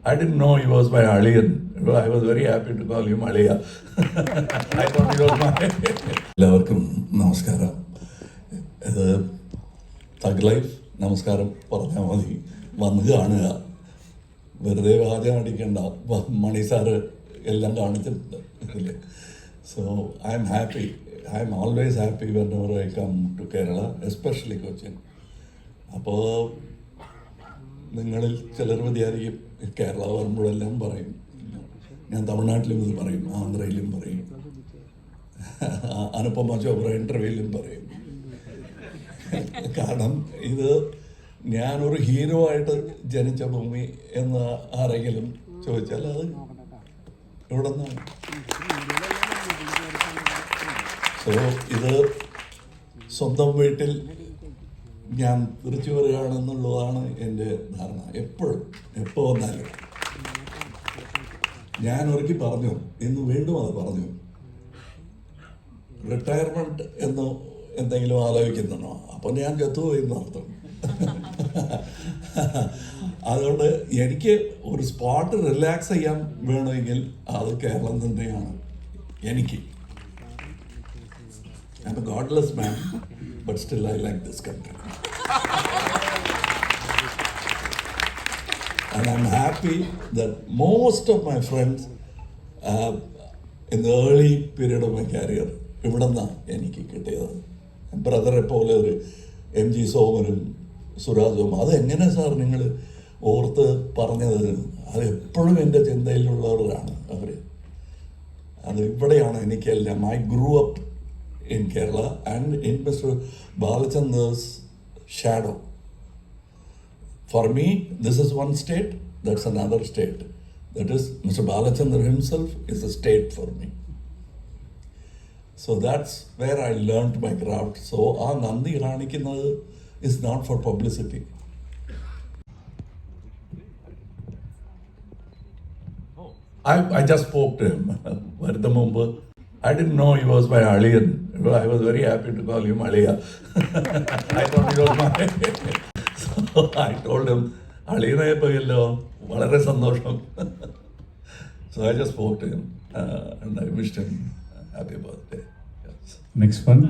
I didn't know he was my Aliyan. I was very happy to call him Aliya. I thought he was my... എല്ലാവർക്കും നമസ്കാരം. ഇത് thug life നമസ്കാരം പറഞ്ഞാൽ മതി. വന്ന് കാണുക, വെറുതെ വാചകം അടിക്കണ്ട. മണി സാറ് എല്ലാം കാണിച്ചിട്ടുണ്ട് ഇതിൽ. So I'm happy. I'm always happy whenever I come to Kerala, especially Cochin. അപ്പോൾ നിങ്ങളിൽ ചിലർ വിചാരിക്കും കേരള വരുമ്പോഴെല്ലാം പറയും, ഞാൻ തമിഴ്നാട്ടിലും ഇത് പറയും, ആന്ധ്രയിലും പറയും, അനുപമ ചോപ്ര ഇൻ്റർവ്യൂവിലും പറയും. കാരണം ഇത് ഞാനൊരു ഹീറോ ആയിട്ട് ജനിച്ച ഭൂമി എന്ന് ആരെങ്കിലും ചോദിച്ചാൽ അത് ഇവിടെ നിന്നാണ്. സോ ഇത് സ്വന്തം വീട്ടിൽ ഞാൻ തിരിച്ചു വരികയാണെന്നുള്ളതാണ് എൻ്റെ ധാരണ. എപ്പോൾ വന്നാലും ഞാൻ ഒരിക്കൽ പറഞ്ഞു, ഇന്ന് വീണ്ടും അത് പറഞ്ഞു, റിട്ടയർമെൻറ്റ് എന്ന് എന്തെങ്കിലും ആലോചിക്കുന്നുണ്ടോ? അപ്പം ഞാൻ ചത്തുപോയി എന്നർത്ഥം. അതുകൊണ്ട് എനിക്ക് ഒരു സ്പോട്ട് റിലാക്സ് ചെയ്യാൻ വേണമെങ്കിൽ അത് കേരളം തന്നെയാണ് എനിക്ക്. I'm a godless man, but still I like this country. And I'm happy that most of my friends in the early period of my career, ഇവിടെ നിന്നാണ് എനിക്ക് കിട്ടിയത്. ബ്രദറെ പോലെ ഒരു MG സോമനും സുരാജും. അതെങ്ങനെ സാർ നിങ്ങൾ ഓർത്ത് പറഞ്ഞത്? അത് എപ്പോഴും എൻ്റെ ചിന്തയിലുള്ളവരാണ് അവർ. അത് ഇവിടെയാണ് എനിക്കെല്ലാം. I grew up in Kerala and in Mr. Balachandra's shadow. For me, this is one state, that's another state. That is, Mr. Balachandra himself is a state for me. So that's where I learned my craft. So, Nandi Ranikinath is not for publicity. I just spoke to him. Varadamumba. I didn't know he was my Aliyan. I was very happy to call him Aliya. I thought he was my... So I told him, Aliyanaye poyallo, valare sandosham. So I just spoke to him and I wished him happy birthday. Yes. Next one.